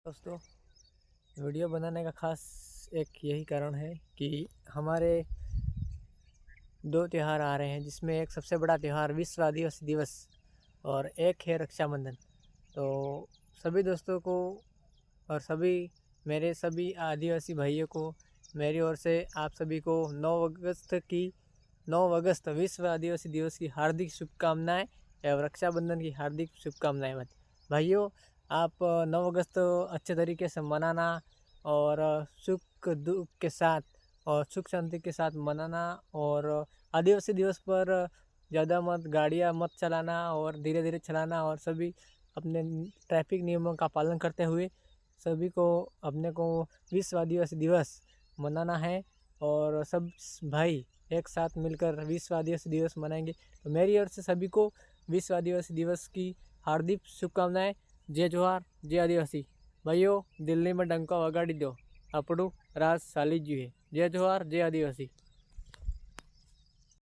दोस्तों, वीडियो बनाने का खास एक यही कारण है कि हमारे दो त्यौहार आ रहे हैं, जिसमें एक सबसे बड़ा त्यौहार विश्व आदिवासी दिवस और एक है रक्षाबंधन। तो सभी दोस्तों को और मेरे सभी आदिवासी भाइयों को मेरी ओर से आप सभी को 9 अगस्त विश्व आदिवासी दिवस की हार्दिक शुभकामनाएं एवं रक्षाबंधन की हार्दिक शुभकामनाएं। भाइयों, आप 9 अगस्त अच्छे तरीके से मनाना और सुख दुख के साथ और सुख शांति के साथ मनाना। और आदिवासी दिवस पर ज़्यादा गाड़ियाँ मत चलाना और धीरे धीरे चलाना, और सभी अपने ट्रैफिक नियमों का पालन करते हुए सभी को अपने को विश्व आदिवासी दिवस मनाना है। और सब भाई एक साथ मिलकर विश्व आदिवासी दिवस मनाएंगे। तो मेरी ओर से सभी को विश्व आदिवासी दिवस की हार्दिक शुभकामनाएं। जय जोहार, जय आदिवासी। भाइयों, दिल्ली में डंका वगाड़ी दो, આપણું રાજ ચાલી જ જોઈએ। जय जोहार, जय आदिवासी।